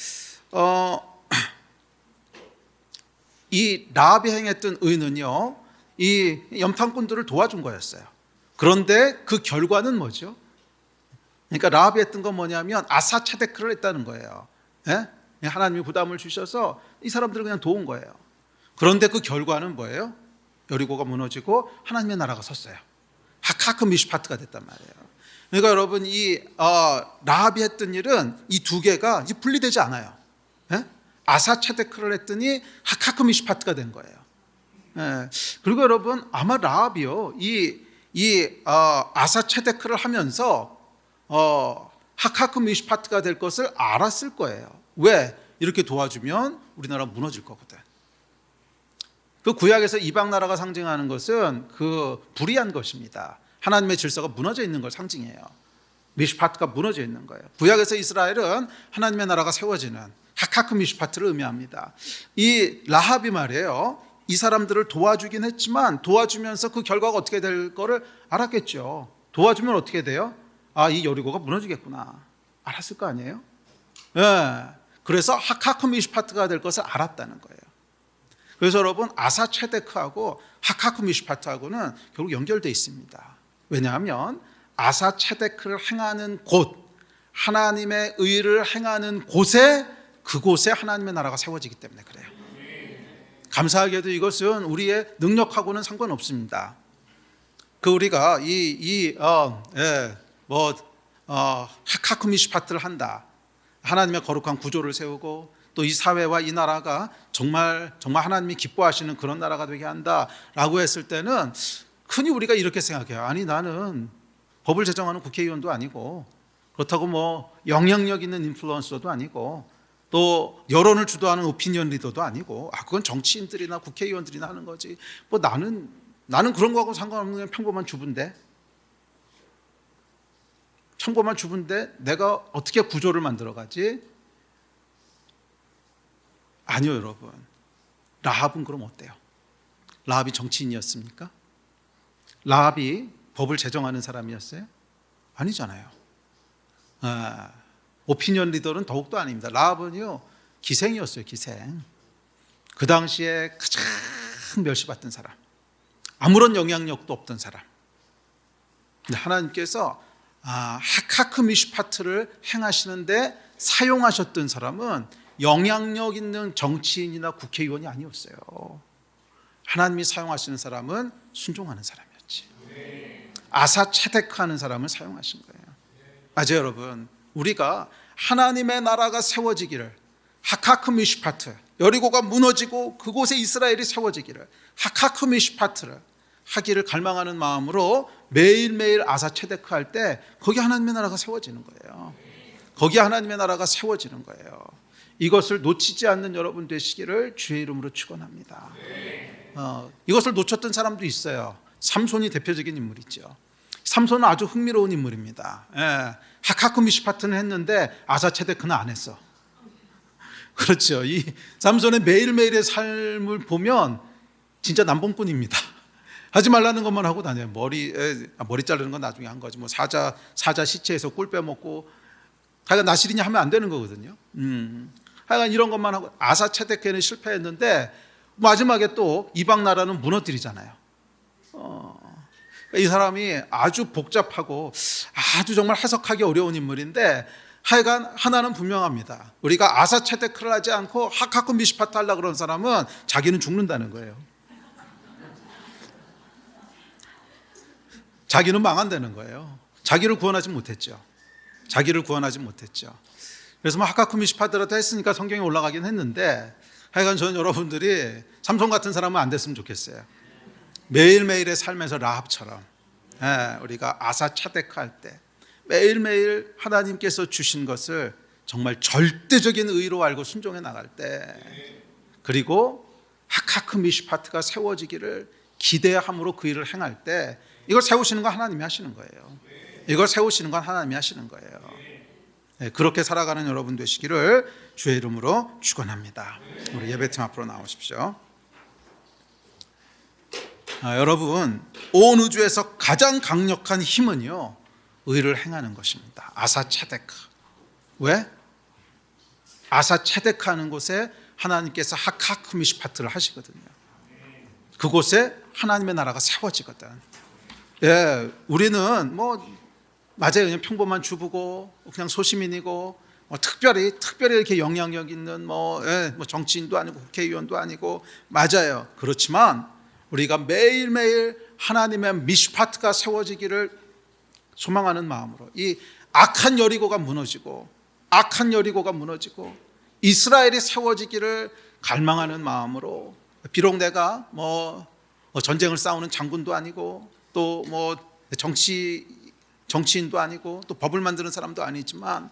이 라합이 행했던 의는요, 이 염탐꾼들을 도와준 거였어요. 그런데 그 결과는 뭐죠? 그러니까 라합이 했던 건 뭐냐면 아사체데크를 했다는 거예요. 하나님이 부담을 주셔서 이 사람들을 그냥 도운 거예요. 그런데 그 결과는 뭐예요? 여리고가 무너지고 하나님의 나라가 섰어요. 하카크 미슈파트가 됐단 말이에요. 그러니까 여러분, 이 라합이 했던 일은 이 두 개가 분리되지 않아요. 아사체데크를 했더니 하카크 미슈파트가 된 거예요. 그리고 여러분, 아마 라합이요, 이 아사체데크를 하면서 하카크 미슈파트가 될 것을 알았을 거예요. 왜? 이렇게 도와주면 우리나라 무너질 거거든. 그 구약에서 이방 나라가 상징하는 것은 그 불의한 것입니다. 하나님의 질서가 무너져 있는 걸 상징해요. 미슈파트가 무너져 있는 거예요. 구약에서 이스라엘은 하나님의 나라가 세워지는 하카크 미슈파트를 의미합니다. 이 라합이 말이에요, 이 사람들을 도와주긴 했지만 도와주면서 그 결과가 어떻게 될 거를 알았겠죠. 도와주면 어떻게 돼요? 이 여리고가 무너지겠구나, 알았을 거 아니에요? 그래서 하카크 미슈파트가 될 것을 알았다는 거예요. 그래서 여러분, 아사체데크하고 하카크 미슈파트하고는 결국 연결되어 있습니다. 왜냐하면 아사체데크를 행하는 곳, 하나님의 의를 행하는 곳에, 그곳에 하나님의 나라가 세워지기 때문에 그래요. 감사하게도 이것은 우리의 능력하고는 상관없습니다. 우리가 하카크 미슈파트를 한다, 하나님의 거룩한 구조를 세우고 또 이 사회와 이 나라가 정말 하나님이 기뻐하시는 그런 나라가 되게 한다라고 했을 때는 흔히 우리가 이렇게 생각해요. 아니, 나는 법을 제정하는 국회의원도 아니고, 그렇다고 뭐 영향력 있는 인플루언서도 아니고, 또 여론을 주도하는 오피니언 리더도 아니고 그건 정치인들이나 국회의원들이나 하는 거지. 뭐 나는 그런 거하고 상관없는 평범한 주부인데 내가 어떻게 구조를 만들어 가지? 아니요, 여러분. 라합은 그럼 어때요? 라합이 정치인이었습니까? 라합이 법을 제정하는 사람이었어요? 아니잖아요. 오피니언 리더는 더욱도 아닙니다. 라합은요, 기생이었어요. 기생. 그 당시에 가장 멸시받던 사람, 아무런 영향력도 없던 사람. 근데 하나님께서 하카크 미슈파트를 행하시는데 사용하셨던 사람은 영향력 있는 정치인이나 국회의원이 아니었어요. 하나님이 사용하시는 사람은 순종하는 사람이었지. 아사 체데크 하는 사람을 사용하신 거예요. 맞아요, 여러분. 우리가 하나님의 나라가 세워지기를, 하카크 미슈파트, 여리고가 무너지고 그곳에 이스라엘이 세워지기를, 하카크 미슈파트를 하기를 갈망하는 마음으로 매일매일 아사 체데크 할 때 거기 하나님의 나라가 세워지는 거예요. 거기 하나님의 나라가 세워지는 거예요. 이것을 놓치지 않는 여러분 되시기를 주의 이름으로 축원합니다. 이것을 놓쳤던 사람도 있어요. 삼손이 대표적인 인물이죠. 삼손은 아주 흥미로운 인물입니다. 하카크 미슈파트는 했는데 아사 체데크는 안 했어. 그렇죠. 이 삼손의 매일매일의 삶을 보면 진짜 남봉꾼입니다. 하지 말라는 것만 하고 다녀요. 머리 자르는 건 나중에 한 거지. 뭐 사자 시체에서 꿀 빼먹고 하여간 나시린이 하면 안 되는 거거든요. 하여간 이런 것만 하고 아사 체데크는 실패했는데 마지막에 또 이방 나라는 무너뜨리잖아요. 이 사람이 아주 복잡하고 아주 정말 해석하기 어려운 인물인데 하여간 하나는 분명합니다. 우리가 아사 체데크를 하지 않고 하카크 미슈파트 하려고 그런 사람은 자기는 죽는다는 거예요. 자기는 망한다는 거예요. 자기를 구원하지 못했죠. 그래서 하카크 미슈파트라도 했으니까 성경에 올라가긴 했는데 하여간 저는 여러분들이 삼손 같은 사람은 안 됐으면 좋겠어요. 매일매일의 삶에서 라합처럼 우리가 아사 체데크 할 때 매일매일 하나님께서 주신 것을 정말 절대적인 의로 알고 순종해 나갈 때, 그리고 하카크 미슈파트가 세워지기를 기대함으로 그 일을 행할 때, 이걸 세우시는 건 하나님이 하시는 거예요. 그렇게 살아가는 여러분 되시기를 주의 이름으로 축원합니다. 우리 예배팀 앞으로 나오십시오. 여러분, 온 우주에서 가장 강력한 힘은요, 의를 행하는 것입니다. 아사 체데크. 왜? 아사 체데크 하는 곳에 하나님께서 하카크 미슈파트를 하시거든요. 그곳에 하나님의 나라가 세워지거든. 우리는 맞아요. 그냥 평범한 주부고 그냥 소시민이고 특별히 이렇게 영향력 있는 정치인도 아니고 국회의원도 아니고, 맞아요. 그렇지만 우리가 매일매일 하나님의 미슈파트가 세워지기를 소망하는 마음으로 이 악한 여리고가 무너지고 이스라엘이 세워지기를 갈망하는 마음으로, 비록 내가 전쟁을 싸우는 장군도 아니고 또 정치인도 아니고 또 법을 만드는 사람도 아니지만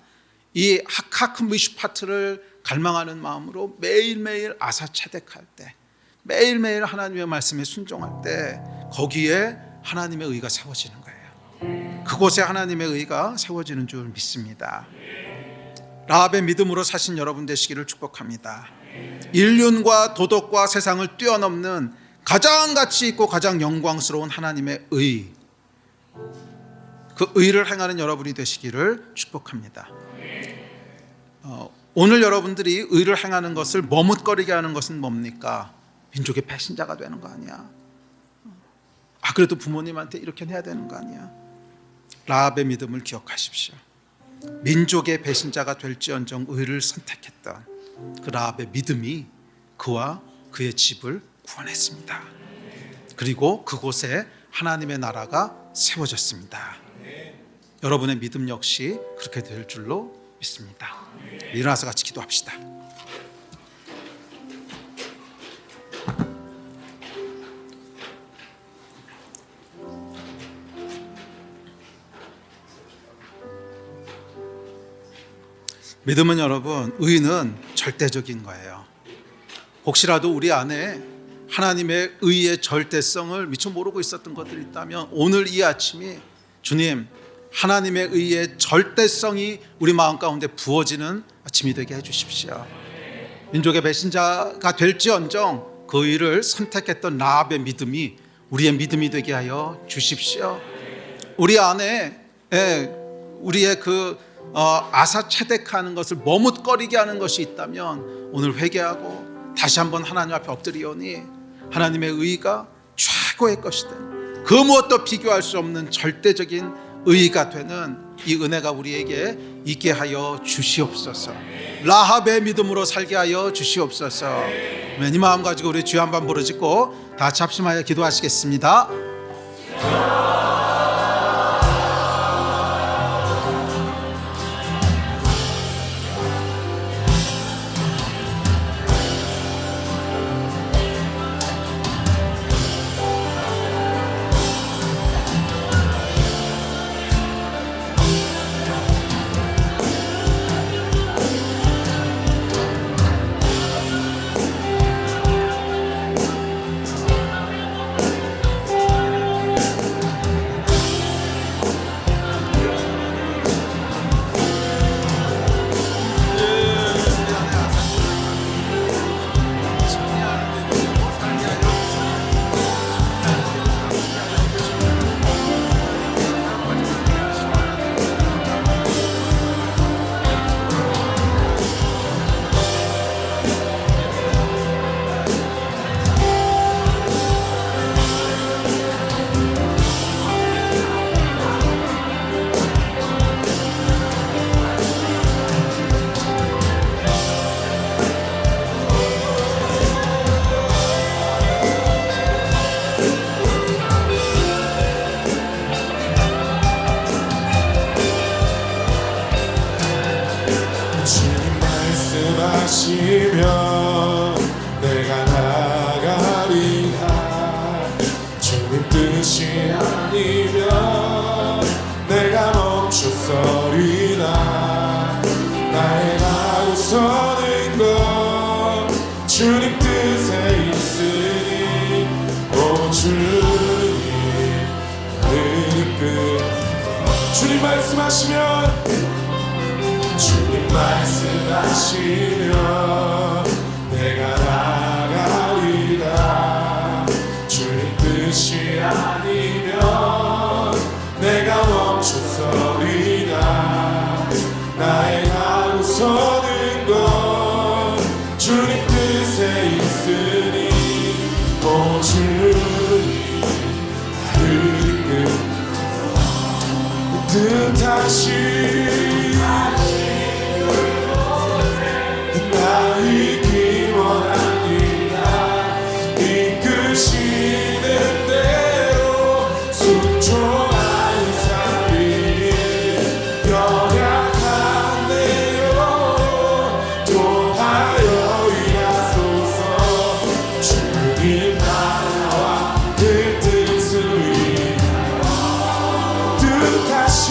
이 하카크 미슈파트를 갈망하는 마음으로 매일매일 아사 체데크할 때, 매일매일 하나님의 말씀에 순종할 때 거기에 하나님의 의가 세워지는 거예요. 그곳에 하나님의 의가 세워지는 줄 믿습니다. 라합의 믿음으로 사신 여러분 되시기를 축복합니다. 인륜과 도덕과 세상을 뛰어넘는 가장 가치 있고 가장 영광스러운 하나님의 의, 그 의를 행하는 여러분이 되시기를 축복합니다. 오늘 여러분들이 의를 행하는 것을 머뭇거리게 하는 것은 뭡니까? 민족의 배신자가 되는 거 아니야? 그래도 부모님한테 이렇게 해야 되는 거 아니야? 라합의 믿음을 기억하십시오. 민족의 배신자가 될지언정 의를 선택했던 그 라합의 믿음이 그와 그의 집을 구원했습니다. 그리고 그곳에 하나님의 나라가 세워졌습니다. 여러분의 믿음 역시 그렇게 될 줄로 믿습니다. 일어나서 같이 기도합시다. 믿음은 여러분, 의는 절대적인 거예요. 혹시라도 우리 안에 하나님의 의의 절대성을 미처 모르고 있었던 것들이 있다면 오늘 이 아침이 주님, 하나님의 의의 절대성이 우리 마음 가운데 부어지는 아침이 되게 해주십시오. 민족의 배신자가 될지언정 그 의를 선택했던 라합의 믿음이 우리의 믿음이 되게 하여 주십시오. 우리 안에 우리의 그 아사체덱하는 것을 머뭇거리게 하는 것이 있다면 오늘 회개하고 다시 한번 하나님 앞에 엎드리오니 하나님의 의가 최고의 것이되 그 무엇도 비교할 수 없는 절대적인 의가 되는 이 은혜가 우리에게 있게 하여 주시옵소서. 라합의 믿음으로 살게 하여 주시옵소서. 이 마음 가지고 우리 주여 한번 부르짖고 다 같이 합심하여 기도하시겠습니다. 말씀하시면 내가 나가리라. 주님 뜻이 아니면 내가 멈춰서리라. 나의 나우서는 것 주님 뜻에 있으니 오 주님 나를 이끌. 주님 말씀하시면 주님 말씀하시면 내가 나가리라. 주님 뜻이 아니면 내가 멈춰서리라. 나의 가고 서는 것 주님 뜻에 있으니 오 주님 나를 이끌. 뜻하시 나이기 원하니라. 이끄시는 대로 순종하여 살리니 연약한 내요 도하여 일하소서. 주님 나라와 그 뜻을 위하여 뜻하시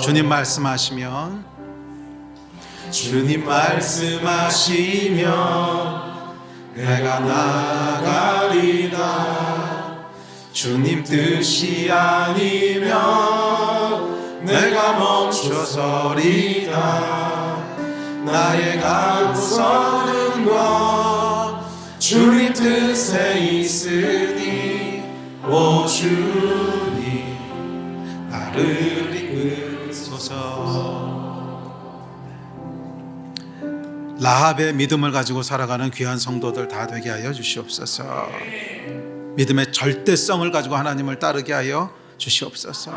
주님 말씀하시면 주님 말씀하시면 내가 나가리라. 주님 뜻이 아니면 내가 멈춰서리다. 나의 가고서는 것 주님 뜻에 있으니 오 주님 나를 이끄소서. 라합의 믿음을 가지고 살아가는 귀한 성도들 다 되게 하여 주시옵소서. 믿음의 절대성을 가지고 하나님을 따르게 하여 주시옵소서.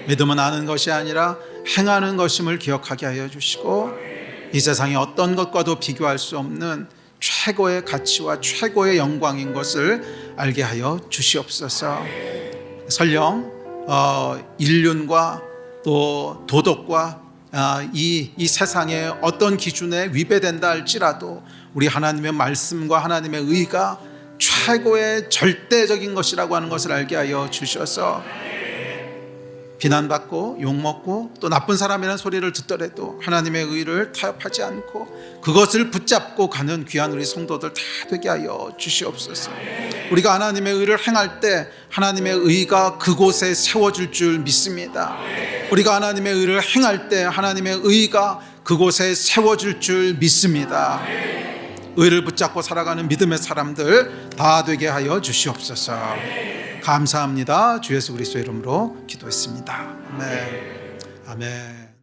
믿음은 아는 것이 아니라 행하는 것임을 기억하게 하여 주시고 이 세상의 어떤 것과도 비교할 수 없는 최고의 가치와 최고의 영광인 것을 알게 하여 주시옵소서. 설령 인륜과 또 도덕과 이 세상의 어떤 기준에 위배된다 할지라도 우리 하나님의 말씀과 하나님의 의가 최고의 절대적인 것이라고 하는 것을 알게 하여 주셔서 비난받고 욕먹고 또 나쁜 사람이라는 소리를 듣더라도 하나님의 의를 타협하지 않고 그것을 붙잡고 가는 귀한 우리 성도들 다 되게 하여 주시옵소서. 우리가 하나님의 의를 행할 때 하나님의 의가 그곳에 세워질 줄 믿습니다. 우리가 하나님의 의를 행할 때 하나님의 의가 그곳에 세워질 줄 믿습니다. 의를 붙잡고 살아가는 믿음의 사람들 다 되게 하여 주시옵소서. 감사합니다. 주 예수 그리스도의 이름으로 기도했습니다. 아멘. 아멘.